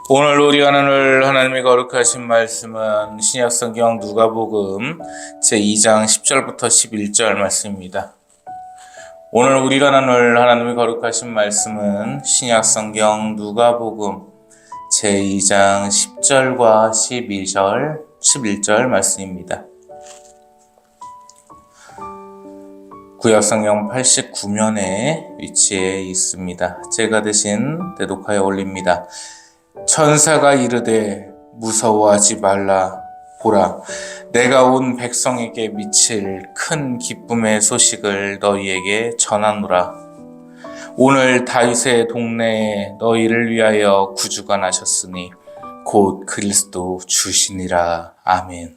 오늘 우리가 나눌 하나님의 거룩하신 말씀은 신약성경 누가복음 제2장 10절부터 11절 말씀입니다. 오늘 우리가 나눌 하나님의 거룩하신 말씀은 신약성경 누가복음 제2장 10절과 11절 말씀입니다. 구약성경 89면에 위치해 있습니다. 제가 대신 대독하여 올립니다. 천사가 이르되 무서워하지 말라. 보라, 내가 온 백성에게 미칠 큰 기쁨의 소식을 너희에게 전하노라. 오늘 다윗의 동네에 너희를 위하여 구주가 나셨으니 곧 그리스도 주시니라. 아멘.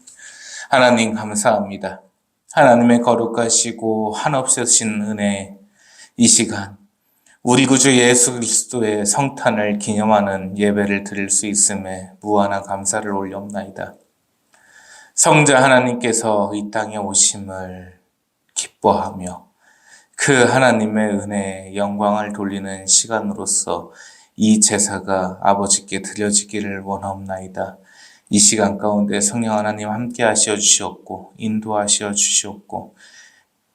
하나님 감사합니다. 하나님의 거룩하시고 한없으신 은혜, 이 시간 우리 구주 예수 그리스도의 성탄을 기념하는 예배를 드릴 수 있음에 무한한 감사를 올려옵나이다. 성자 하나님께서 이 땅에 오심을 기뻐하며 그 하나님의 은혜에 영광을 돌리는 시간으로서 이 제사가 아버지께 드려지기를 원하옵나이다. 이 시간 가운데 성령 하나님 함께 하시어 주시옵고 인도하시어 주시옵고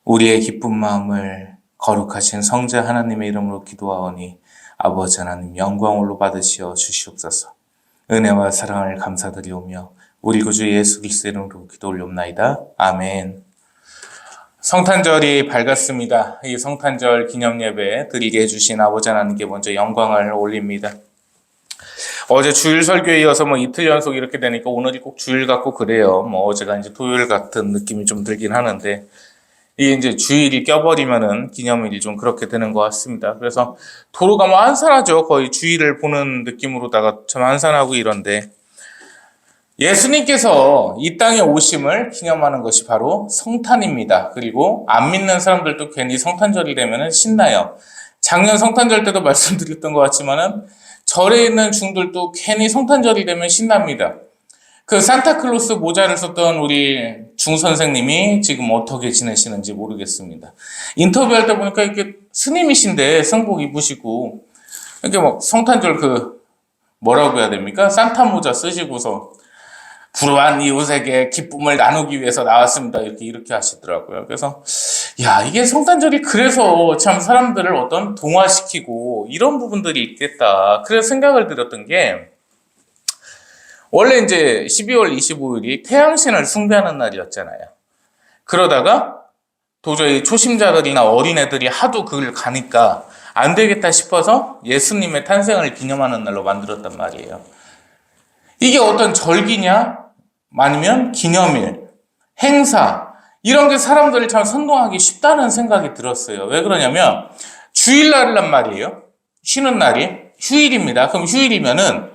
우리의 기쁜 마음을 거룩하신 성자 하나님의 이름으로 기도하오니 아버지 하나님 영광으로 받으시어 주시옵소서. 은혜와 사랑을 감사드리오며 우리 구주 예수 그리스도의 이름으로 기도 올리옵나이다. 아멘. 성탄절이 밝았습니다. 이 성탄절 기념 예배 드리게 해주신 아버지 하나님께 먼저 영광을 올립니다. 어제 주일 설교에 이어서 이틀 연속 이렇게 되니까 오늘이 꼭 주일 같고 그래요. 어제가 이제 토요일 같은 느낌이 좀 들긴 하는데 이게 이제 주일이 껴버리면은 기념일이 좀 그렇게 되는 것 같습니다. 그래서 도로가 한산하죠. 거의 주일을 보는 느낌으로다가 참 한산하고 이런데 예수님께서 이 땅에 오심을 기념하는 것이 바로 성탄입니다. 그리고 안 믿는 사람들도 괜히 성탄절이 되면은 신나요. 작년 성탄절 때도 말씀드렸던 것 같지만은 절에 있는 중들도 괜히 성탄절이 되면 신납니다. 그 산타클로스 모자를 썼던 우리 중 선생님이 지금 어떻게 지내시는지 모르겠습니다. 인터뷰할 때 보니까 이렇게 스님이신데 성복 입으시고 이렇게 성탄절 뭐라고 해야 됩니까? 산타 모자 쓰시고서 불우한 이웃에게 기쁨을 나누기 위해서 나왔습니다. 이렇게 하시더라고요. 그래서 이게 성탄절이 그래서 참 사람들을 어떤 동화시키고 이런 부분들이 있겠다. 그래서 생각을 들었던 게 원래 이제 12월 25일이 태양신을 숭배하는 날이었잖아요. 그러다가 도저히 초심자들이나 어린애들이 하도 그걸 가니까 안 되겠다 싶어서 예수님의 탄생을 기념하는 날로 만들었단 말이에요. 이게 어떤 절기냐? 아니면 기념일, 행사 이런 게 사람들을 참 선동하기 쉽다는 생각이 들었어요. 왜 그러냐면 주일날이란 말이에요. 쉬는 날이 휴일입니다. 그럼 휴일이면은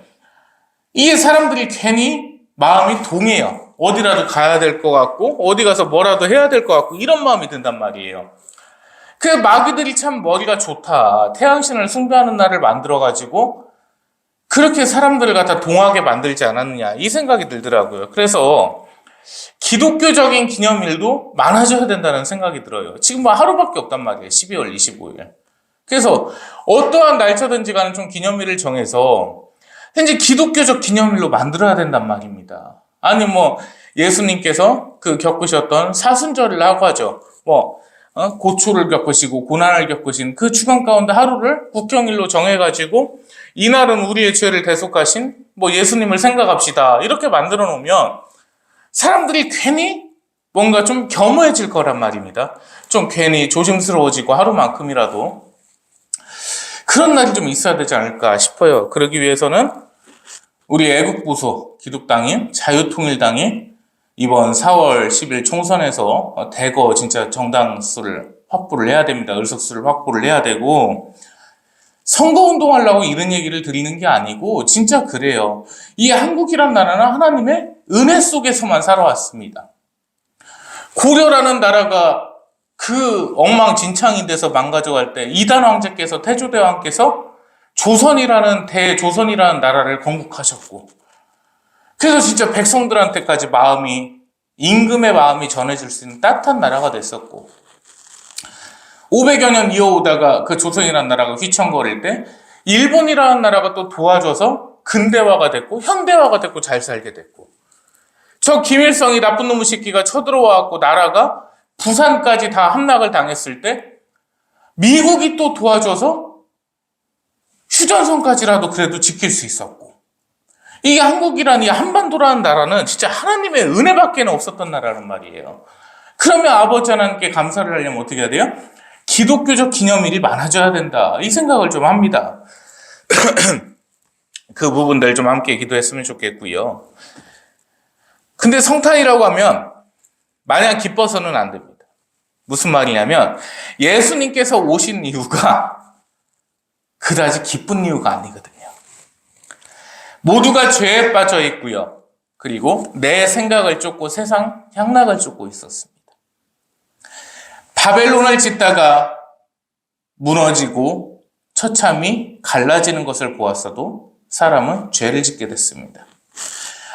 이게 사람들이 괜히 마음이 동해요. 어디라도 가야 될 것 같고 어디 가서 뭐라도 해야 될 것 같고 이런 마음이 든단 말이에요. 그 마귀들이 참 머리가 좋다. 태양신을 숭배하는 날을 만들어가지고 그렇게 사람들을 갖다 동하게 만들지 않았느냐 이 생각이 들더라고요. 그래서 기독교적인 기념일도 많아져야 된다는 생각이 들어요. 지금 하루밖에 없단 말이에요. 12월 25일. 그래서 어떠한 날짜든지 간에 좀 기념일을 정해서 현재 기독교적 기념일로 만들어야 된단 말입니다. 아니 예수님께서 겪으셨던 사순절이라고 하죠. 고초를 겪으시고 고난을 겪으신 그 주간 가운데 하루를 국경일로 정해가지고 이날은 우리의 죄를 대속하신 예수님을 생각합시다. 이렇게 만들어 놓으면 사람들이 괜히 뭔가 좀 겸허해질 거란 말입니다. 좀 괜히 조심스러워지고 하루만큼이라도 그런 날이 좀 있어야 되지 않을까 싶어요. 그러기 위해서는 우리 애국보수 기독당인 자유통일당이 이번 4월 10일 총선에서 대거 진짜 정당 수를 확보를 해야 됩니다. 의석수를 확보를 해야 되고 선거운동 하려고 이런 얘기를 드리는 게 아니고 진짜 그래요. 이 한국이란 나라는 하나님의 은혜 속에서만 살아왔습니다. 고려라는 나라가 그 엉망진창이 돼서 망가져갈 때 이단 황제께서 태조대왕께서 조선이라는 대조선이라는 나라를 건국하셨고 그래서 진짜 백성들한테까지 임금의 마음이 전해질 수 있는 따뜻한 나라가 됐었고 500여 년 이어오다가 그 조선이라는 나라가 휘청거릴 때 일본이라는 나라가 또 도와줘서 근대화가 됐고 현대화가 됐고 잘 살게 됐고, 저 김일성이 나쁜 놈의 새끼가 쳐들어와갖고 나라가 부산까지 다 함락을 당했을 때 미국이 또 도와줘서 휴전선까지라도 그래도 지킬 수 있었고, 이게 한국이라는 이 한반도라는 나라는 진짜 하나님의 은혜밖에 없었던 나라란 말이에요. 그러면 아버지 하나님께 감사를 하려면 어떻게 해야 돼요? 기독교적 기념일이 많아져야 된다, 이 생각을 좀 합니다. 그 부분들 좀 함께 기도했으면 좋겠고요. 근데 성탄이라고 하면 마냥 기뻐서는 안 됩니다. 무슨 말이냐면 예수님께서 오신 이유가 그다지 기쁜 이유가 아니거든요. 모두가 죄에 빠져 있고요. 그리고 내 생각을 쫓고 세상 향락을 쫓고 있었습니다. 바벨론을 짓다가 무너지고 처참히 갈라지는 것을 보았어도 사람은 죄를 짓게 됐습니다.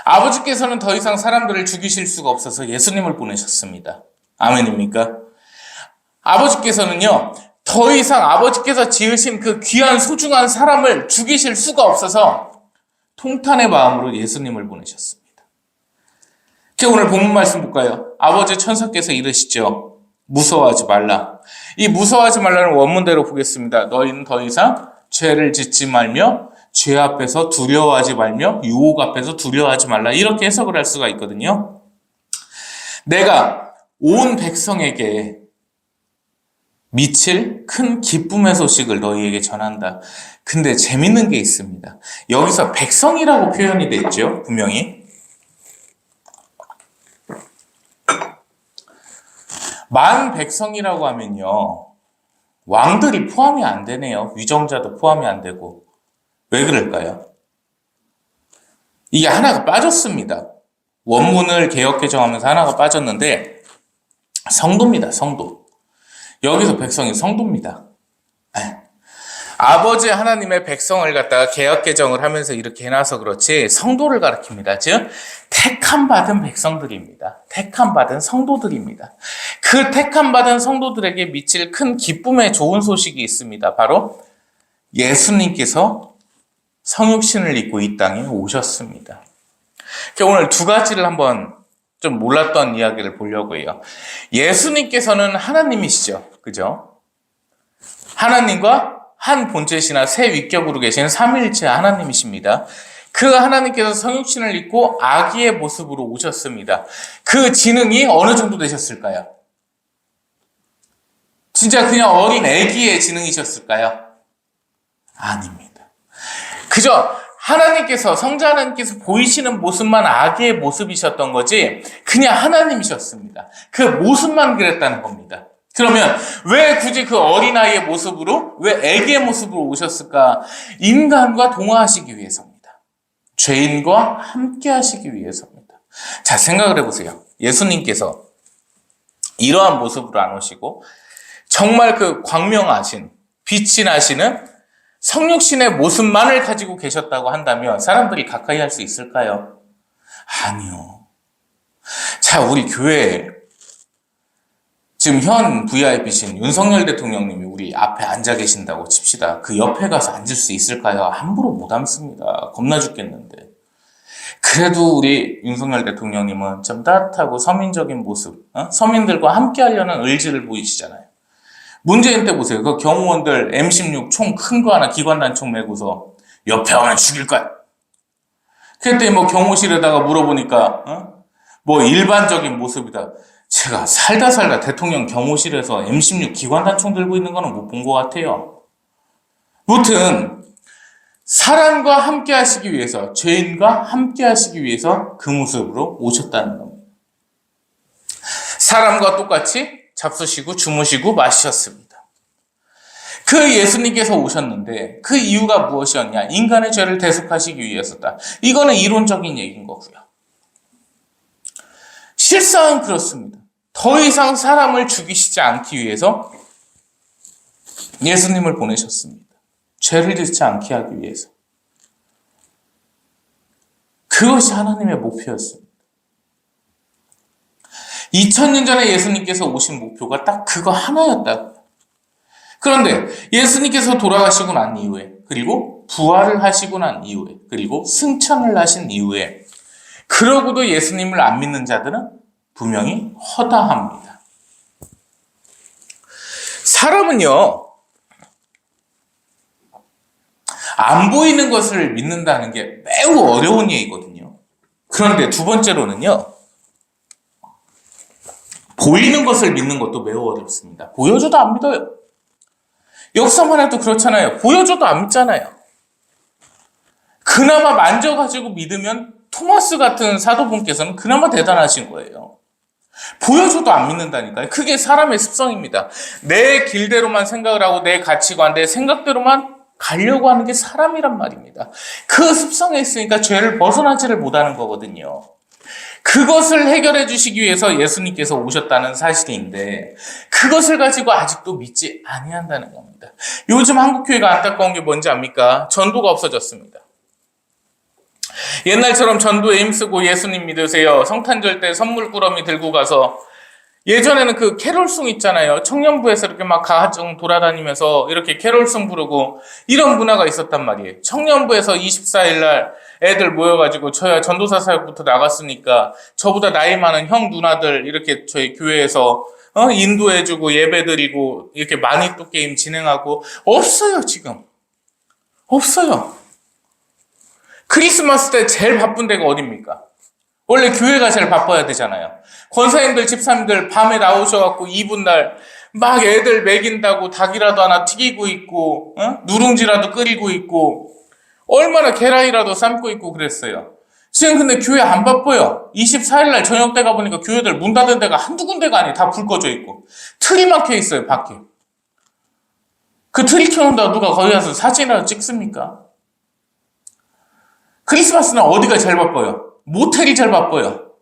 아버지께서는 더 이상 사람들을 죽이실 수가 없어서 예수님을 보내셨습니다. 아멘입니까? 아버지께서는요, 더 이상 아버지께서 지으신 그 귀한 소중한 사람을 죽이실 수가 없어서 통탄의 마음으로 예수님을 보내셨습니다. 오늘 본문 말씀 볼까요? 아버지 천사께서 이르시죠. 무서워하지 말라. 이 무서워하지 말라는 원문대로 보겠습니다. 너희는 더 이상 죄를 짓지 말며 죄 앞에서 두려워하지 말며 유혹 앞에서 두려워하지 말라, 이렇게 해석을 할 수가 있거든요. 내가 온 백성에게 미칠 큰 기쁨의 소식을 너희에게 전한다. 근데 재밌는 게 있습니다. 여기서 백성이라고 표현이 됐죠, 분명히. 만 백성이라고 하면요, 왕들이 포함이 안 되네요. 위정자도 포함이 안 되고. 왜 그럴까요? 이게 하나가 빠졌습니다. 원문을 개역 개정하면서 하나가 빠졌는데 성도입니다. 성도. 여기서 백성이 성도입니다. 아버지 하나님의 백성을 갖다가 개역 개정을 하면서 이렇게 해놔서 그렇지 성도를 가리킵니다. 즉 택함 받은 백성들입니다. 택함 받은 성도들입니다. 그 택함 받은 성도들에게 미칠 큰 기쁨의 좋은 소식이 있습니다. 바로 예수님께서 성육신을 입고 이 땅에 오셨습니다. 오늘 두 가지를 한번 좀 몰랐던 이야기를 보려고 해요. 예수님께서는 하나님이시죠. 그죠? 하나님과 한 본체시나 세 위격으로 계신 삼위일체 하나님이십니다. 그 하나님께서 성육신을 입고 아기의 모습으로 오셨습니다. 그 지능이 어느 정도 되셨을까요? 진짜 그냥 어린 아기의 지능이셨을까요? 아닙니다. 그저 하나님께서, 성자 하나님께서 보이시는 모습만 아기의 모습이셨던 거지 그냥 하나님이셨습니다. 그 모습만 그랬다는 겁니다. 그러면 왜 굳이 그 어린아이의 모습으로, 왜 아기의 모습으로 오셨을까? 인간과 동화하시기 위해서입니다. 죄인과 함께 하시기 위해서입니다. 자, 생각을 해보세요. 예수님께서 이러한 모습으로 안 오시고 정말 그 광명하신, 빛이 나시는 성육신의 모습만을 가지고 계셨다고 한다면 사람들이 가까이 할 수 있을까요? 아니요. 자, 우리 교회에 지금 현 VIP신 윤석열 대통령님이 우리 앞에 앉아 계신다고 칩시다. 그 옆에 가서 앉을 수 있을까요? 함부로 못 앉습니다. 겁나 죽겠는데. 그래도 우리 윤석열 대통령님은 좀 따뜻하고 서민적인 모습, 서민들과 함께 하려는 의지를 보이시잖아요. 문재인 때 보세요. 그 경호원들 M16 총 큰 거 하나 기관단 총 메고서 옆에 오면 죽일 거야. 그랬더니 뭐 경호실에다가 물어보니까 뭐 일반적인 모습이다. 제가 살다 대통령 경호실에서 M16 기관단 총 들고 있는 거는 못 본 것 같아요. 무튼 사람과 함께 하시기 위해서, 죄인과 함께 하시기 위해서 그 모습으로 오셨다는 겁니다. 사람과 똑같이 잡수시고 주무시고 마셨습니다. 그 예수님께서 오셨는데 그 이유가 무엇이었냐? 인간의 죄를 대속하시기 위해서다. 이거는 이론적인 얘기인 거고요. 실상은 그렇습니다. 더 이상 사람을 죽이시지 않기 위해서 예수님을 보내셨습니다. 죄를 짓지 않게 하기 위해서. 그것이 하나님의 목표였습니다. 2000년 전에 예수님께서 오신 목표가 딱 그거 하나였다. 그런데 예수님께서 돌아가시고 난 이후에, 그리고 그리고 부활을 하시고 난 이후에, 그리고 승천을 하신 이후에, 그러고도 예수님을 안 믿는 자들은 분명히 허다합니다. 사람은요, 안 보이는 것을 믿는다는 게 매우 어려운 얘기거든요. 그런데 두 번째로는요, 보이는 것을 믿는 것도 매우 어렵습니다. 보여줘도 안 믿어요. 역사만 해도 그렇잖아요. 보여줘도 안 믿잖아요. 그나마 만져가지고 믿으면 토마스 같은 사도분께서는 그나마 대단하신 거예요. 보여줘도 안 믿는다니까요. 그게 사람의 습성입니다. 내 길대로만 생각을 하고 내 가치관, 내 생각대로만 가려고 하는 게 사람이란 말입니다. 그 습성에 있으니까 죄를 벗어나지를 못하는 거거든요. 그것을 해결해 주시기 위해서 예수님께서 오셨다는 사실인데 그것을 가지고 아직도 믿지 아니한다는 겁니다. 요즘 한국교회가 안타까운 게 뭔지 압니까? 전도가 없어졌습니다. 옛날처럼 전도에 힘쓰고 예수님 믿으세요. 성탄절 때 선물 꾸러미 들고 가서 예전에는 그 캐롤송 있잖아요. 청년부에서 이렇게 막 가정 돌아다니면서 이렇게 캐롤송 부르고 이런 문화가 있었단 말이에요. 청년부에서 24일 날 애들 모여가지고 저야 전도사 사역부터 나갔으니까 저보다 나이 많은 형 누나들 이렇게 저희 교회에서 인도해주고 예배드리고 이렇게 마니또 게임 진행하고 없어요. 지금 없어요. 크리스마스 때 제일 바쁜 데가 어딥니까? 원래 교회가 제일 바빠야 되잖아요. 권사님들, 집사님들 밤에 나오셔갖고 이분날 막 애들 먹인다고 닭이라도 하나 튀기고 있고, 누룽지라도 끓이고 있고, 얼마나 계란이라도 삶고 있고 그랬어요. 지금 근데 교회 안 바빠요. 24일날 저녁 때 가보니까 교회들 문 닫은 데가 한두 군데가 아니에요. 다 불 꺼져 있고. 틀이 막혀 있어요, 밖에. 그 틀이 켜놓는다고 누가 거기 가서 사진이라도 찍습니까? 크리스마스는 어디가 제일 바빠요? 모텔이 제일 바빠요.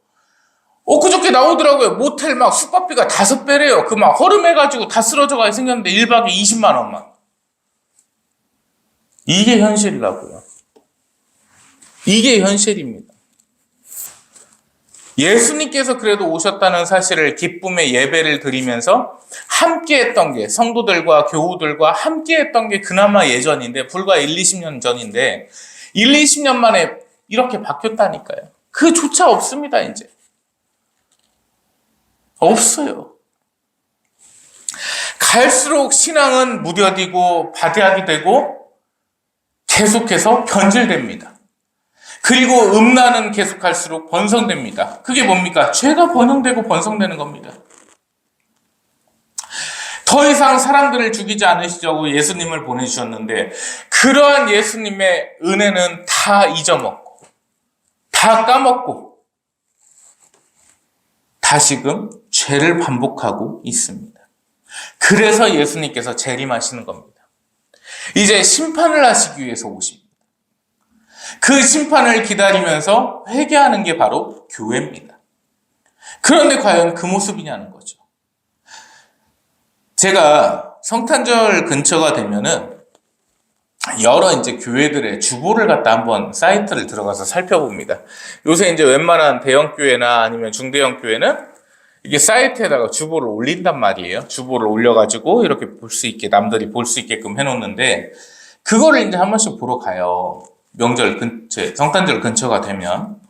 엊그저께 나오더라고요. 모텔 막 숙박비가 5배래요. 그 막 허름해가지고 다 쓰러져가 생겼는데 1박에 20만 원만. 이게 현실이라고요. 이게 현실입니다. 예수님께서 그래도 오셨다는 사실을 기쁨의 예배를 드리면서 함께했던 게 성도들과 교우들과 함께했던 게 그나마 예전인데 불과 1, 20년 전인데 1, 20년 만에 이렇게 바뀌었다니까요. 그조차 없습니다, 이제. 없어요. 갈수록 신앙은 무뎌지고 바디하게 되고 계속해서 변질됩니다. 그리고 음란은 계속할수록 번성됩니다. 그게 뭡니까? 죄가 번영되고 번성되는 겁니다. 더 이상 사람들을 죽이지 않으시려고 예수님을 보내주셨는데 그러한 예수님의 은혜는 다 잊어먹고 다 까먹고 다시금 죄를 반복하고 있습니다. 그래서 예수님께서 재림하시는 겁니다. 이제 심판을 하시기 위해서 오십니다. 그 심판을 기다리면서 회개하는 게 바로 교회입니다. 그런데 과연 그 모습이냐는 거죠. 제가 성탄절 근처가 되면은 여러 이제 교회들의 주보를 갖다 한번 사이트를 들어가서 살펴봅니다. 요새 이제 웬만한 대형 교회나 아니면 중대형 교회는 이게 사이트에다가 주보를 올린단 말이에요. 주보를 올려가지고 이렇게 볼 수 있게 남들이 볼 수 있게끔 해놓는데 그거를 이제 한 번씩 보러 가요. 명절 근처, 성탄절 근처가 되면.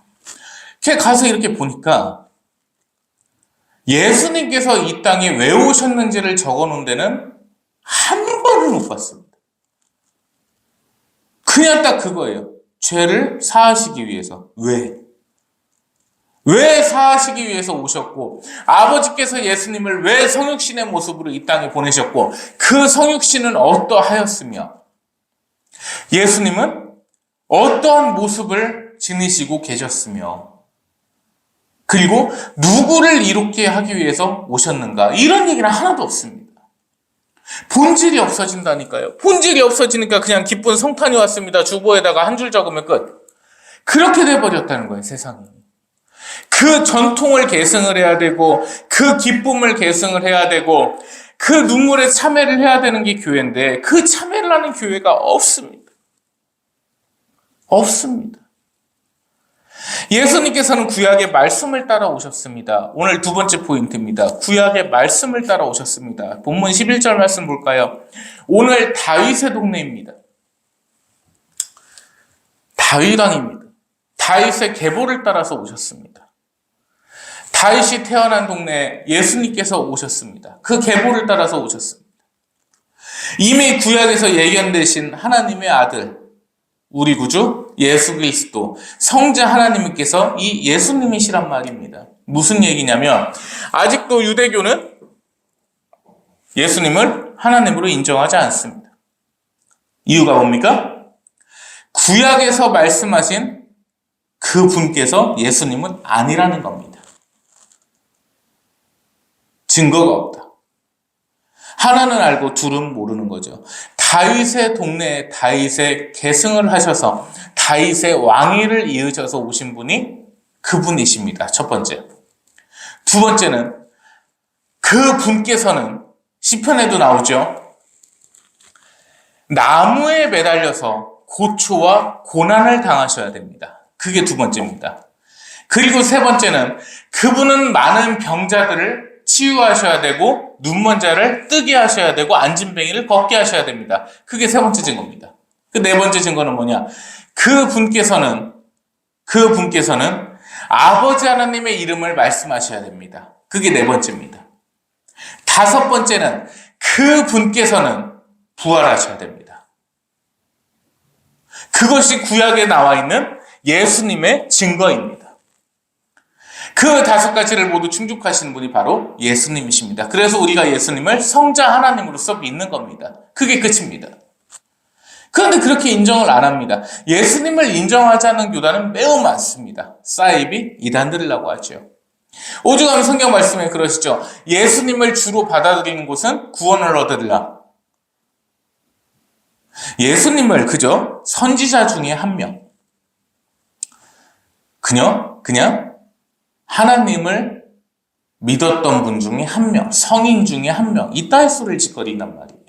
가서 이렇게 보니까 예수님께서 이 땅에 왜 오셨는지를 적어놓은 데는 한 번을 못 봤습니다. 그냥 딱 그거예요. 죄를 사하시기 위해서. 왜 사하시기 위해서 오셨고 아버지께서 예수님을 왜 성육신의 모습으로 이 땅에 보내셨고 그 성육신은 어떠하였으며 예수님은 어떠한 모습을 지니시고 계셨으며 그리고 누구를 이롭게 하기 위해서 오셨는가 이런 얘기는 하나도 없습니다. 본질이 없어진다니까요. 본질이 없어지니까 그냥 기쁜 성탄이 왔습니다. 주보에다가 한 줄 적으면 끝. 그렇게 돼버렸다는 거예요, 세상이. 그 전통을 계승을 해야 되고 그 기쁨을 계승을 해야 되고 그 눈물에 참회를 해야 되는 게 교회인데 그 참회를 하는 교회가 없습니다. 없습니다. 예수님께서는 구약의 말씀을 따라 오셨습니다. 오늘 두 번째 포인트입니다. 구약의 말씀을 따라 오셨습니다. 본문 11절 말씀 볼까요? 오늘 다윗의 동네입니다. 다윗 왕입니다. 다윗의 계보를 따라서 오셨습니다. 다윗이 태어난 동네에 예수님께서 오셨습니다. 그 계보를 따라서 오셨습니다. 이미 구약에서 예견되신 하나님의 아들, 우리 구주 예수 그리스도, 성자 하나님께서 이 예수님이시란 말입니다. 무슨 얘기냐면 아직도 유대교는 예수님을 하나님으로 인정하지 않습니다. 이유가 뭡니까? 구약에서 말씀하신 그 분께서 예수님은 아니라는 겁니다. 증거가 없다. 하나는 알고 둘은 모르는 거죠. 다윗의 동네에 다윗의 계승을 하셔서 다윗의 왕위를 이으셔서 오신 분이 그분이십니다. 첫 번째. 두 번째는 그 분께서는 시편에도 나오죠. 나무에 매달려서 고초와 고난을 당하셔야 됩니다. 그게 두 번째입니다. 그리고 세 번째는 그분은 많은 병자들을 치유하셔야 되고 눈먼 자를 뜨게 하셔야 되고 안진뱅이를 걷게 하셔야 됩니다. 그게 세 번째 증거입니다. 그 네 번째 증거는 뭐냐? 그분께서는 아버지 하나님의 이름을 말씀하셔야 됩니다. 그게 네 번째입니다. 다섯 번째는 그분께서는 부활하셔야 됩니다. 그것이 구약에 나와 있는 예수님의 증거입니다. 그 다섯 가지를 모두 충족하시는 분이 바로 예수님이십니다. 그래서 우리가 예수님을 성자 하나님으로서 믿는 겁니다. 그게 끝입니다. 그런데 그렇게 인정을 안 합니다. 예수님을 인정하지 않는 교단은 매우 많습니다. 사이비 이단들이라고 하죠. 오죽하면 성경 말씀에 그러시죠. 예수님을 주로 받아들이는 곳은 구원을 얻으리라. 예수님을 그저 선지자 중에 한 명. 그냥 하나님을 믿었던 분 중에 한 명, 성인 중에 한 명, 이따위 소리를 짓거린단 말이에요.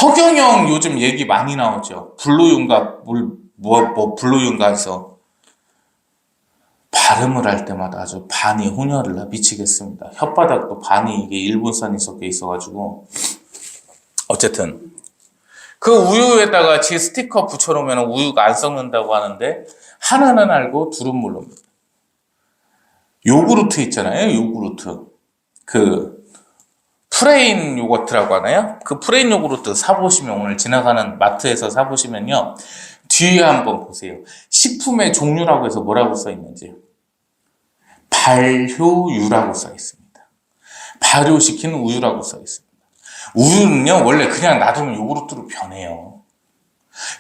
허경영 요즘 얘기 많이 나오죠. 불로윤가, 불로윤가에서 발음을 할 때마다 아주 반이 혼혈을 나 미치겠습니다. 혓바닥도 반이 이게 일본산이 섞여 있어가지고. 어쨌든. 그 우유에다가 지 스티커 붙여놓으면 우유가 안 썩는다고 하는데, 하나는 알고 둘은 모릅니다. 요구르트 있잖아요. 요구르트. 그 프레인 요거트라고 하나요? 그 프레인 요구르트 사보시면 오늘 지나가는 마트에서 사보시면요. 뒤에 한번 보세요. 식품의 종류라고 해서 뭐라고 써 있는지. 발효유라고 써 있습니다. 발효시킨 우유라고 써 있습니다. 우유는요. 원래 그냥 놔두면 요구르트로 변해요.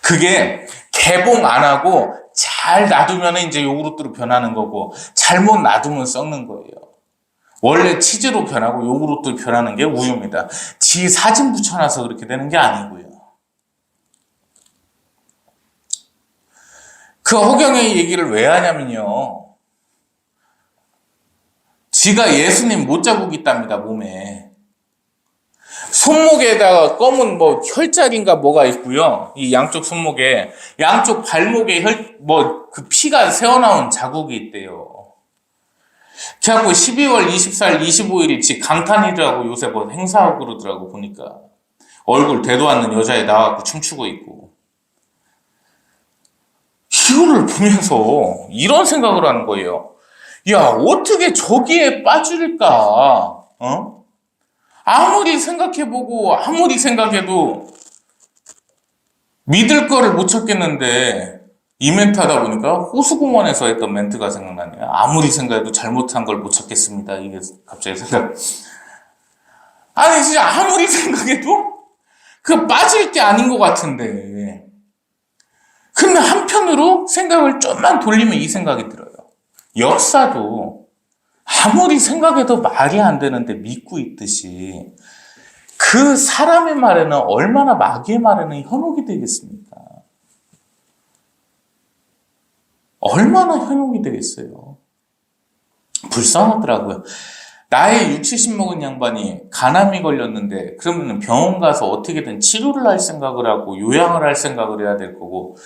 그게 개봉 안 하고 잘 놔두면 이제 요구르트로 변하는 거고 잘못 놔두면 썩는 거예요. 원래 치즈로 변하고 요구르트로 변하는 게 우유입니다. 지 사진 붙여놔서 그렇게 되는 게 아니고요. 그 허경영의 얘기를 왜 하냐면요. 지가 예수님 못 자국 있답니다, 몸에. 손목에다가 검은 혈자리인가 뭐가 있고요. 이 양쪽 손목에, 양쪽 발목에 그 피가 새어나온 자국이 있대요. 그래갖고 12월 24일, 25일이지 강탄이라고 요새 행사하고 그러더라고, 보니까. 얼굴 대도 않는 여자애 나와갖고 춤추고 있고. 이거를 보면서 이런 생각을 하는 거예요. 야, 어떻게 저기에 빠질까? 아무리 생각해보고, 아무리 생각해도 믿을 거를 못 찾겠는데, 이 멘트 하다 보니까 호수공원에서 했던 멘트가 생각나네요. 아무리 생각해도 잘못한 걸 못 찾겠습니다. 이게 갑자기 아니, 진짜 아무리 생각해도 그 빠질 게 아닌 것 같은데. 근데 한편으로 생각을 좀만 돌리면 이 생각이 들어요. 역사도 아무리 생각해도 말이 안 되는데 믿고 있듯이 그 사람의 말에는 얼마나 마귀의 말에는 현혹이 되겠습니까? 얼마나 현혹이 되겠어요. 불쌍하더라고요. 나이 60, 70 먹은 양반이 간암이 걸렸는데 그러면 병원 가서 어떻게든 치료를 할 생각을 하고 요양을 할 생각을 해야 될 거고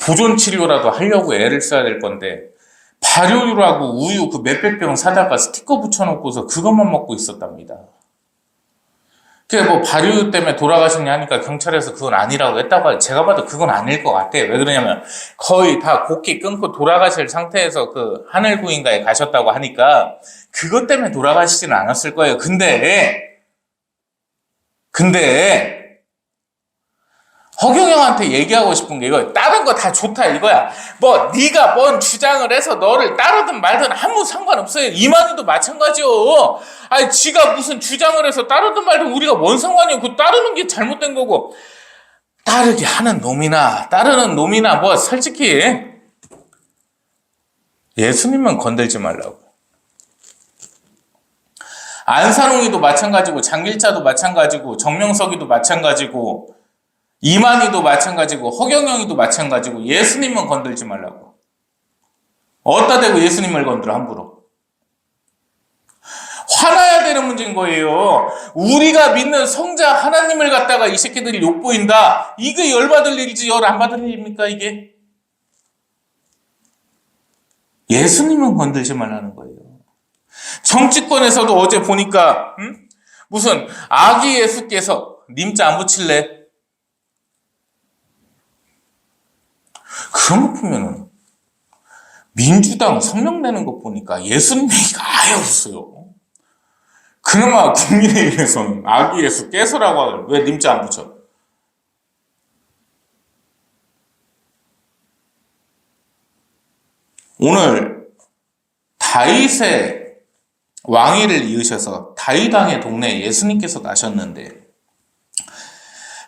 보존 치료라도 하려고 애를 써야 될 건데 발효유라고 우유 그 몇백 병 사다가 스티커 붙여놓고서 그것만 먹고 있었답니다. 뭐 발유 때문에 돌아가셨냐 하니까 경찰에서 그건 아니라고 했다고 제가 봐도 그건 아닐 것 같아요. 왜 그러냐면 거의 다 곡기 끊고 돌아가실 상태에서 그 하늘구인가에 가셨다고 하니까 그것 때문에 돌아가시지는 않았을 거예요. 근데 허경영한테 얘기하고 싶은 게 이거야. 다른 거 다 좋다 이거야. 뭐 네가 뭔 주장을 해서 너를 따르든 말든 아무 상관없어요. 이만희도 마찬가지요. 아니 지가 무슨 주장을 해서 따르든 말든 우리가 뭔 상관이요. 그 따르는 게 잘못된 거고 따르게 하는 놈이나 따르는 놈이나 뭐 솔직히 예수님은 건들지 말라고. 안산홍이도 마찬가지고 장길차도 마찬가지고 정명석이도 마찬가지고 이만희도 마찬가지고 허경영이도 마찬가지고 예수님은 건들지 말라고. 어디다 대고 예수님을 건드려 함부로. 화나야 되는 문제인 거예요. 우리가 믿는 성자 하나님을 갖다가 이 새끼들이 욕보인다. 이게 열받을 일이지 열 안 받을 일입니까 이게? 예수님은 건들지 말라는 거예요. 정치권에서도 어제 보니까 무슨 아기 예수께서 님자 안 붙일래? 그런 거 보면은 민주당 성명 내는 거 보니까 예수님 얘기가 아예 없어요. 그나마 국민의힘에서는 아기 예수 깨서라고 하걸 왜 님자 안 붙여? 오늘 다윗의 왕위를 이으셔서 다윗왕의 동네에 예수님께서 나셨는데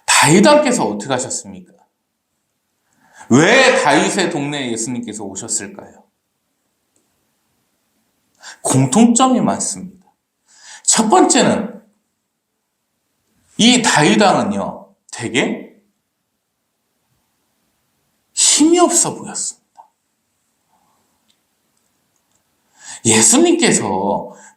다윗왕께서 어떻게 하셨습니까? 왜 다윗의 동네에 예수님께서 오셨을까요? 공통점이 많습니다. 첫 번째는 이 다윗왕은요 되게 힘이 없어 보였습니다. 예수님께서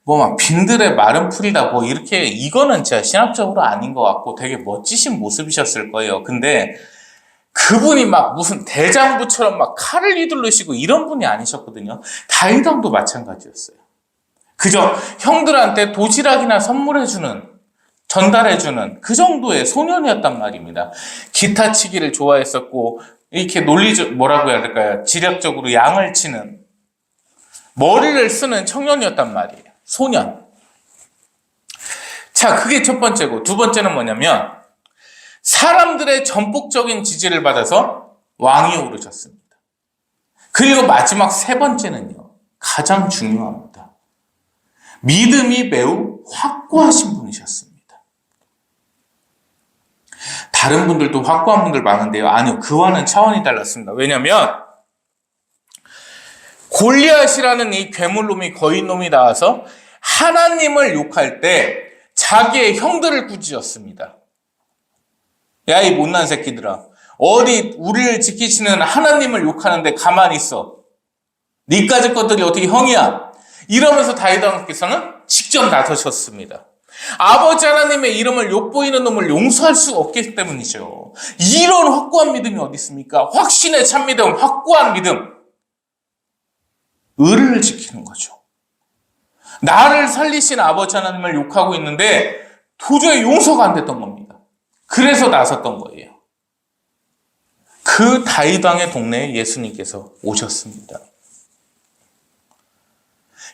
뭐 막 빈들의 마른 풀이다 뭐 이렇게 이거는 진짜 신학적으로 아닌 것 같고 되게 멋지신 모습이셨을 거예요. 근데 그분이 막 무슨 대장부처럼 막 칼을 휘두르시고 이런 분이 아니셨거든요. 다윗왕도 마찬가지였어요. 그저 형들한테 도시락이나 전달해주는 그 정도의 소년이었단 말입니다. 기타 치기를 좋아했었고 이렇게 뭐라고 해야 될까요? 지략적으로 양을 치는 머리를 쓰는 청년이었단 말이에요. 소년. 자, 그게 첫 번째고 두 번째는 뭐냐면 사람들의 전폭적인 지지를 받아서 왕위에 오르셨습니다. 그리고 마지막 세 번째는요. 가장 중요합니다. 믿음이 매우 확고하신 분이셨습니다. 다른 분들도 확고한 분들 많은데요. 아니요. 그와는 차원이 달랐습니다. 왜냐하면 골리앗이라는 이 괴물놈이 거인놈이 나와서 하나님을 욕할 때 자기의 형들을 꾸짖었습니다. 야, 이 못난 새끼들아. 어디 우리를 지키시는 하나님을 욕하는데 가만히 있어. 니까지 것들이 어떻게 형이야? 이러면서 다윗왕께서는 직접 나서셨습니다. 아버지 하나님의 이름을 욕보이는 놈을 용서할 수 없기 때문이죠. 이런 확고한 믿음이 어디 있습니까? 확신의 참 믿음, 확고한 믿음. 의를 지키는 거죠. 나를 살리신 아버지 하나님을 욕하고 있는데 도저히 용서가 안 됐던 겁니다. 그래서 나섰던 거예요. 그 다윗왕의 동네에 예수님께서 오셨습니다.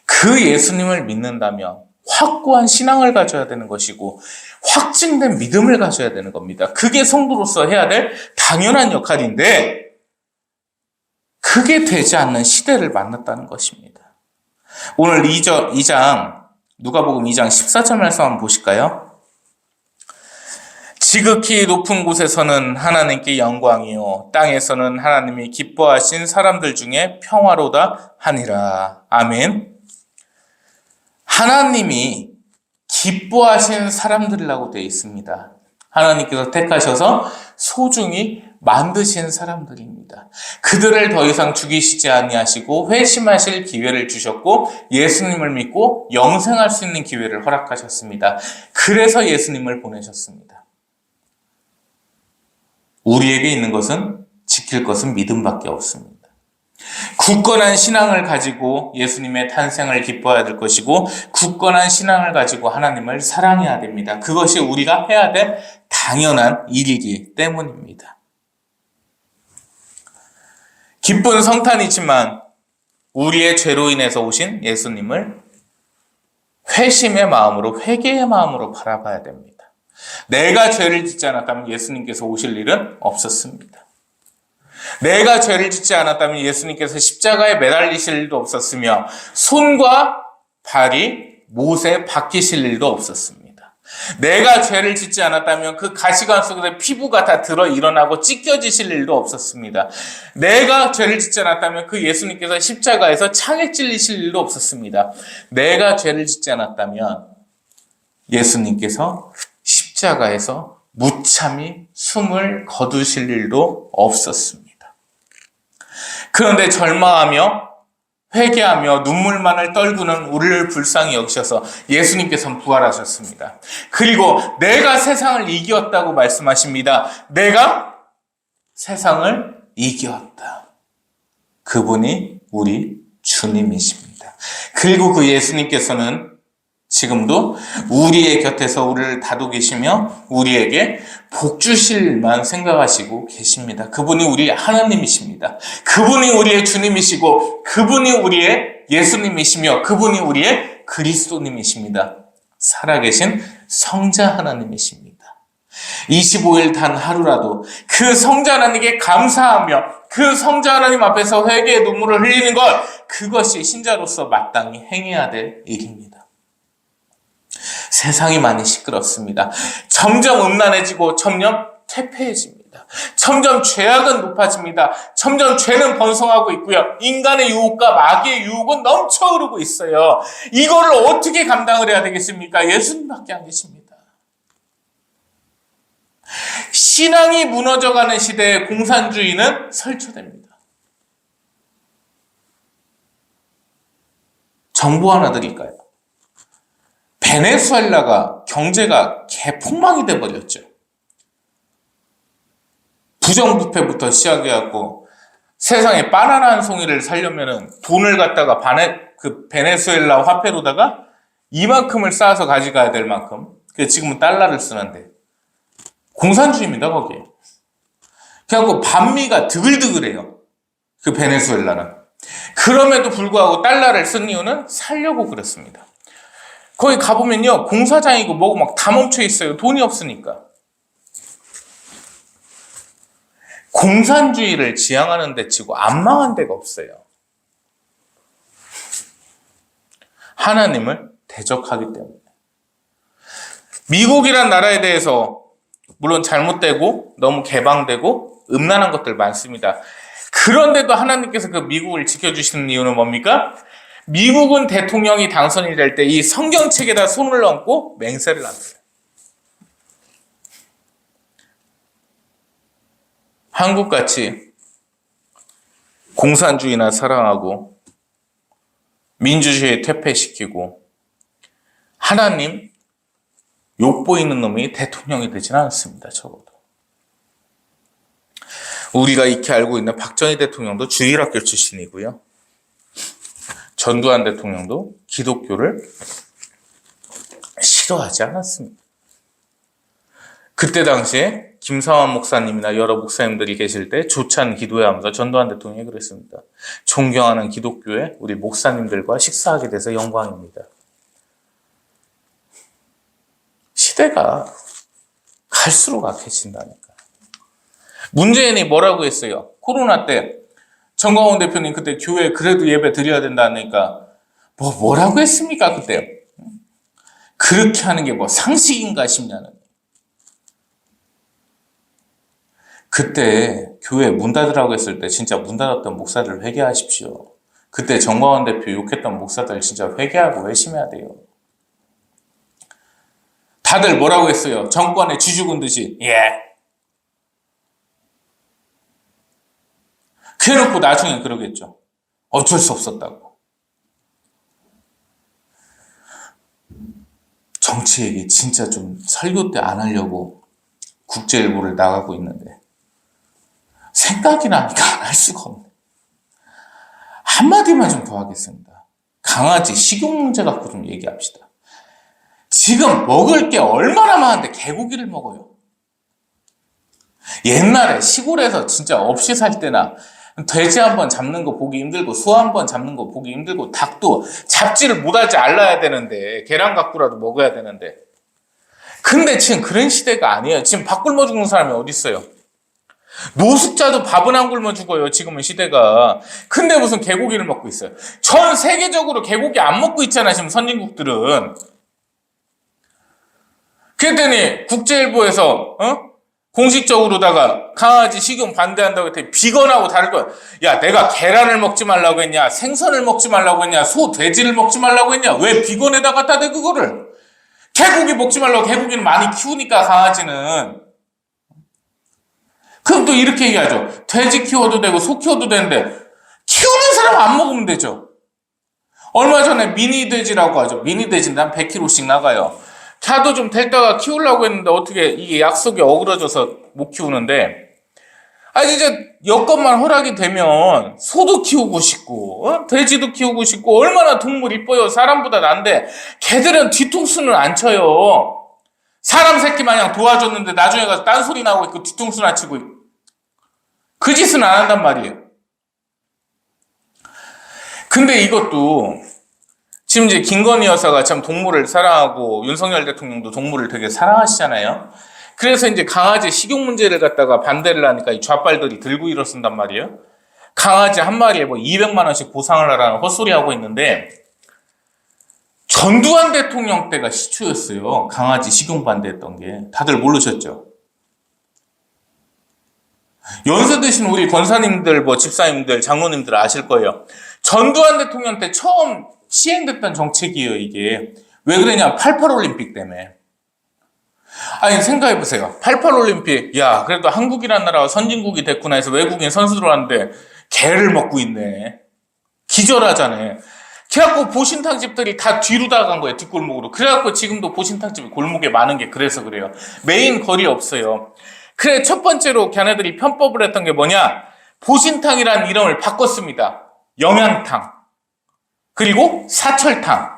그 예수님을 믿는다면 확고한 신앙을 가져야 되는 것이고 확증된 믿음을 가져야 되는 겁니다. 그게 성도로서 해야 될 당연한 역할인데 그게 되지 않는 시대를 만났다는 것입니다. 오늘 2장 누가복음 2장 14절 말씀 한번 보실까요? 지극히 높은 곳에서는 하나님께 영광이요 땅에서는 하나님이 기뻐하신 사람들 중에 평화로다 하니라. 아멘. 하나님이 기뻐하신 사람들이라고 되어 있습니다. 하나님께서 택하셔서 소중히 만드신 사람들입니다. 그들을 더 이상 죽이시지 아니하시고 회심하실 기회를 주셨고 예수님을 믿고 영생할 수 있는 기회를 허락하셨습니다. 그래서 예수님을 보내셨습니다. 우리에게 있는 것은 지킬 것은 믿음밖에 없습니다. 굳건한 신앙을 가지고 예수님의 탄생을 기뻐해야 될 것이고 굳건한 신앙을 가지고 하나님을 사랑해야 됩니다. 그것이 우리가 해야 될 당연한 일이기 때문입니다. 기쁜 성탄이지만 우리의 죄로 인해서 오신 예수님을 회심의 마음으로, 회개의 마음으로 바라봐야 됩니다. 내가 죄를 짓지 않았다면 예수님께서 오실 일은 없었습니다. 내가 죄를 짓지 않았다면 예수님께서 십자가에 매달리실 일도 없었으며 손과 발이 못에 박히실 일도 없었습니다. 내가 죄를 짓지 않았다면 그 가시관 속에서 피부가 다 들어 일어나고 찢겨지실 일도 없었습니다. 내가 죄를 짓지 않았다면 그 예수님께서 십자가에서 창에 찔리실 일도 없었습니다. 내가 죄를 짓지 않았다면 예수님께서 십자가에서 무참히 숨을 거두실 일도 없었습니다. 그런데 절망하며 회개하며 눈물만을 떨구는 우리를 불쌍히 여기셔서 예수님께서는 부활하셨습니다. 그리고 내가 세상을 이겼다고 말씀하십니다. 내가 세상을 이겼다. 그분이 우리 주님이십니다. 그리고 그 예수님께서는 지금도 우리의 곁에서 우리를 다독이시며 우리에게 복 주실 일만 생각하시고 계십니다. 그분이 우리의 하나님이십니다. 그분이 우리의 주님이시고 그분이 우리의 예수님이시며 그분이 우리의 그리스도님이십니다. 살아계신 성자 하나님이십니다. 25일 단 하루라도 그 성자 하나님께 감사하며 그 성자 하나님 앞에서 회개의 눈물을 흘리는 것, 그것이 신자로서 마땅히 행해야 될 일입니다. 세상이 많이 시끄럽습니다. 점점 음란해지고 점점 퇴폐해집니다. 점점 죄악은 높아집니다. 점점 죄는 번성하고 있고요. 인간의 유혹과 마귀의 유혹은 넘쳐 흐르고 있어요. 이거를 어떻게 감당을 해야 되겠습니까? 예수님밖에 안 계십니다. 신앙이 무너져가는 시대에 공산주의는 설치됩니다. 정보 하나 드릴까요? 베네수엘라가 경제가 개폭망이 돼버렸죠. 부정부패부터 시작해갖고 세상에 바나나 한 송이를 사려면은 돈을 갖다가 그 베네수엘라 화폐로다가 이만큼을 쌓아서 가져가야 될 만큼, 지금은 달러를 쓰는데 공산주의입니다, 거기에. 그래갖고 반미가 드글드글해요. 그 베네수엘라는. 그럼에도 불구하고 달러를 쓴 이유는 살려고 그랬습니다. 거기 가보면요, 공사장이고 뭐고 막 다 멈춰 있어요. 돈이 없으니까. 공산주의를 지향하는 데 치고 안 망한 데가 없어요. 하나님을 대적하기 때문에. 미국이란 나라에 대해서 물론 잘못되고 너무 개방되고 음란한 것들 많습니다. 그런데도 하나님께서 그 미국을 지켜주시는 이유는 뭡니까? 미국은 대통령이 당선이 될 때 이 성경책에다 손을 얹고 맹세를 합니다. 한국같이 공산주의나 사랑하고 민주주의 퇴폐시키고 하나님 욕보이는 놈이 대통령이 되지는 않습니다. 적어도. 우리가 익히 알고 있는 박정희 대통령도 주일학교 출신이고요. 전두환 대통령도 기독교를 싫어하지 않았습니다. 그때 당시에 김상환 목사님이나 여러 목사님들이 계실 때 조찬 기도회 하면서 전두환 대통령이 그랬습니다. 존경하는 기독교의 우리 목사님들과 식사하게 돼서 영광입니다. 시대가 갈수록 악해진다니까. 문재인이 뭐라고 했어요? 코로나 때 정광훈 대표님 그때 교회 그래도 예배 드려야 된다니까 뭐라고 했습니까 그때? 그렇게 하는 게 뭐 상식인가 싶냐는. 그때 교회 문 닫으라고 했을 때 진짜 문 닫았던 목사들 회개하십시오. 그때 정광훈 대표 욕했던 목사들 진짜 회개하고 회심해야 돼요. 다들 뭐라고 했어요? 정권에 쥐 죽은 듯이 그래놓고 나중에 그러겠죠. 어쩔 수 없었다고. 정치 얘기 진짜 좀 설교 때 안 하려고 국제일보를 나가고 있는데 생각이 나니까 안 할 수가 없네. 한마디만 좀 더 하겠습니다. 강아지 식용 문제 갖고 좀 얘기합시다. 지금 먹을 게 얼마나 많은데 개고기를 먹어요. 옛날에 시골에서 진짜 없이 살 때나 돼지 한번 잡는 거 보기 힘들고 소 한번 잡는 거 보기 힘들고 닭도 잡지를 못하지 않아야 되는데 계란 갖고라도 먹어야 되는데 근데 지금 그런 시대가 아니에요. 지금 밥 굶어 죽는 사람이 어디 있어요? 노숙자도 밥은 안 굶어 죽어요. 지금은 시대가. 근데 무슨 개고기를 먹고 있어요. 전 세계적으로 개고기 안 먹고 있잖아. 지금 선진국들은. 그랬더니 국제일보에서 공식적으로다가 강아지 식용 반대한다고 했더니 비건하고 다를 거야. 야, 내가 계란을 먹지 말라고 했냐? 생선을 먹지 말라고 했냐? 소, 돼지를 먹지 말라고 했냐? 왜 비건에다 갖다 대 그거를? 개고기 먹지 말라고. 개고기는 많이 키우니까 강아지는. 그럼 또 이렇게 얘기하죠. 돼지 키워도 되고 소 키워도 되는데 키우는 사람 안 먹으면 되죠. 얼마 전에 미니 돼지라고 하죠. 미니 돼지인데 한 100kg씩 나가요. 차도 좀 데려다가 키우려고 했는데 어떻게 이게 약속이 어그러져서 못 키우는데 진짜 여건만 허락이 되면 소도 키우고 싶고 돼지도 키우고 싶고 얼마나 동물 이뻐요. 사람보다 난데 걔들은 뒤통수는 안 쳐요. 사람 새끼 마냥 도와줬는데 나중에 가서 딴소리 나고 있고 뒤통수나 치고 있고 그 짓은 안 한단 말이에요. 근데 이것도 지금 이제 김건희 여사가 참 동물을 사랑하고 윤석열 대통령도 동물을 되게 사랑하시잖아요. 그래서 이제 강아지 식용 문제를 갖다가 반대를 하니까 이 좌빨들이 들고 일어선단 말이에요. 강아지 한 마리에 뭐 200만 원씩 보상을 하라는 헛소리 하고 있는데 전두환 대통령 때가 시초였어요. 강아지 식용 반대했던 게. 다들 모르셨죠? 연세 드신 우리 권사님들, 집사님들, 장로님들 아실 거예요. 전두환 대통령 때 처음 시행됐던 정책이에요, 이게. 왜 그러냐? 88 올림픽 때문에. 생각해보세요. 88 올림픽, 야, 그래도 한국이란 나라가 선진국이 됐구나 해서 외국인 선수들 왔는데, 개를 먹고 있네. 기절하잖아요. 그래갖고 보신탕집들이 다 뒤로 다간 거예요, 뒷골목으로. 그래갖고 지금도 보신탕집이 골목에 많은 게 그래서 그래요. 메인 거리 없어요. 그래, 첫 번째로 걔네들이 편법을 했던 게 뭐냐? 보신탕이라는 이름을 바꿨습니다. 영양탕. 그리고 사철탕.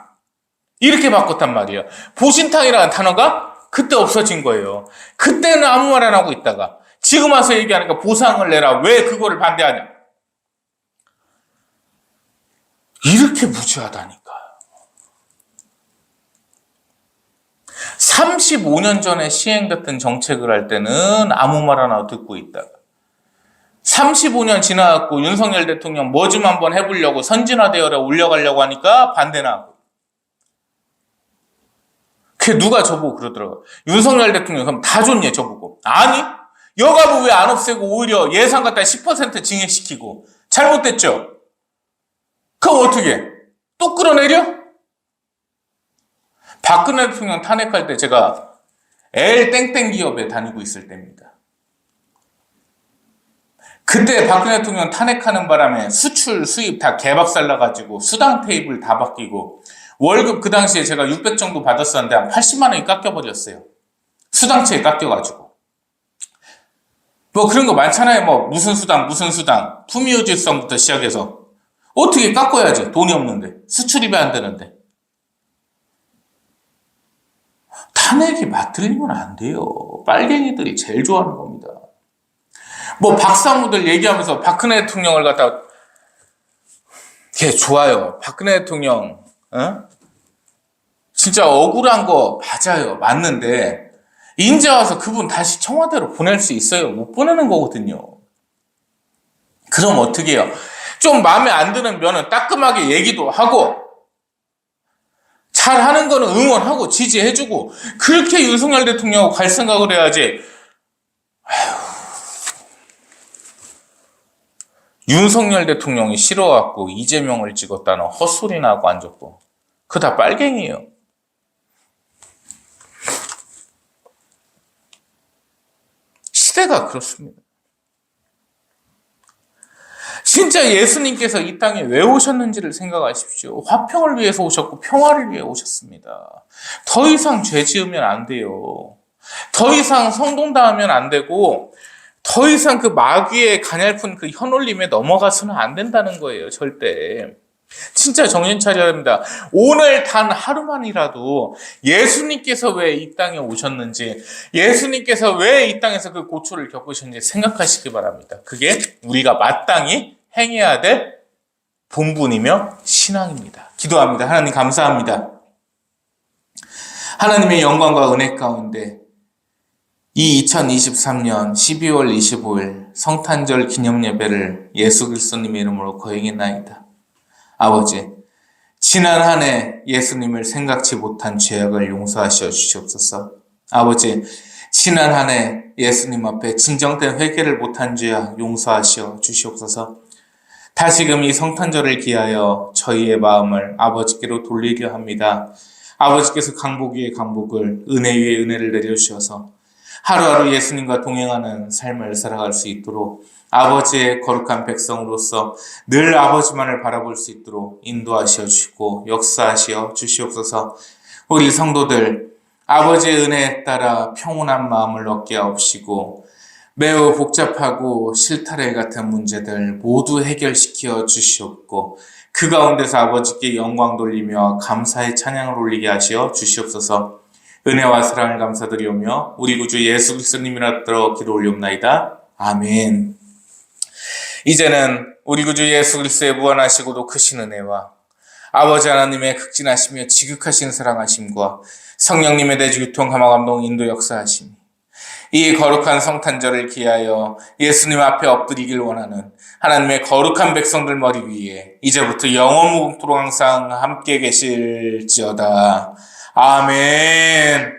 이렇게 바꿨단 말이에요. 보신탕이라는 단어가 그때 없어진 거예요. 그때는 아무 말 안 하고 있다가 지금 와서 얘기하니까 보상을 내라. 왜 그거를 반대하냐? 이렇게 무지하다니까. 35년 전에 시행됐던 정책을 할 때는 아무 말 하나 듣고 있다가 35년 지나갖고 윤석열 대통령 뭐 좀 한번 해보려고 선진화되어라 올려가려고 하니까 반대나 하고. 그게 누가 저보고 그러더라고요. 윤석열 대통령 그럼 다 좋냐 저보고. 아니 여가부 왜 안 없애고 오히려 예산 갖다 10% 증액시키고. 잘못됐죠? 그럼 어떻게 또 끌어내려? 박근혜 대통령 탄핵할 때 제가 L 땡땡 기업에 다니고 있을 때입니다. 그때 박근혜 대통령 탄핵하는 바람에 수출 수입 다 개박살 나가지고 수당 테이블 다 바뀌고 월급 그 당시에 제가 600 정도 받았었는데 한 80만 원이 깎여버렸어요. 수당체에 깎여가지고. 뭐 그런 거 많잖아요. 뭐 무슨 수당 품위유지성부터 시작해서 어떻게 깎아야지 돈이 없는데 수출입이 안 되는데. 탄핵이 맞들리면 안 돼요. 빨갱이들이 제일 좋아하는 겁니다. 뭐 박사모들 얘기하면서 박근혜 대통령을 갖다 걔 좋아요. 박근혜 대통령 진짜 억울한 거 맞아요. 맞는데 인제 와서 그분 다시 청와대로 보낼 수 있어요? 못 보내는 거거든요. 그럼 어떻게 해요? 좀 마음에 안 드는 면은 따끔하게 얘기도 하고 잘하는 거는 응원하고 지지해주고 그렇게 윤석열 대통령하고 갈 생각을 해야지. 윤석열 대통령이 싫어갖고 이재명을 찍었다는 헛소리나 하고 앉았고 그거 다 빨갱이에요. 시대가 그렇습니다. 진짜 예수님께서 이 땅에 왜 오셨는지를 생각하십시오. 화평을 위해서 오셨고 평화를 위해 오셨습니다. 더 이상 죄 지으면 안 돼요. 더 이상 성동당하면 안 되고 더 이상 그 마귀의 가냘픈 그 현올림에 넘어가서는 안 된다는 거예요, 절대. 진짜 정신 차려야 합니다. 오늘 단 하루만이라도 예수님께서 왜 이 땅에 오셨는지, 예수님께서 왜 이 땅에서 그 고초를 겪으셨는지 생각하시기 바랍니다. 그게 우리가 마땅히 행해야 될 본분이며 신앙입니다. 기도합니다. 하나님 감사합니다. 하나님의 영광과 은혜 가운데 이 2023년 12월 25일 성탄절 기념예배를 예수 그리스도님의 이름으로 거행했나이다. 아버지, 지난 한 해 예수님을 생각지 못한 죄악을 용서하시어 주시옵소서. 아버지, 지난 한 해 예수님 앞에 진정된 회개를 못한 죄악 용서하시어 주시옵소서. 다시금 이 성탄절을 기하여 저희의 마음을 아버지께로 돌리려 합니다. 아버지께서 강복 위에 강복을, 은혜 위에 은혜를 내려주셔서 하루하루 예수님과 동행하는 삶을 살아갈 수 있도록 아버지의 거룩한 백성으로서 늘 아버지만을 바라볼 수 있도록 인도하시어 주시고 역사하시어 주시옵소서. 우리 성도들 아버지의 은혜에 따라 평온한 마음을 얻게 하옵시고 매우 복잡하고 실타래 같은 문제들 모두 해결시켜 주시옵고 그 가운데서 아버지께 영광 돌리며 감사의 찬양을 올리게 하시어 주시옵소서. 은혜와 사랑을 감사드리오며 우리 구주 예수 그리스도님이라 들어 기도 올리옵나이다. 아멘. 이제는 우리 구주 예수 그리스도의 무한하시고도 크신 은혜와 아버지 하나님의 극진하시며 지극하신 사랑하심과 성령님의 대주 유통함화 감동 인도 역사하심이 이 거룩한 성탄절을 기하여 예수님 앞에 엎드리길 원하는 하나님의 거룩한 백성들 머리 위에 이제부터 영원 무궁토록 항상 함께 계실지어다. 아멘.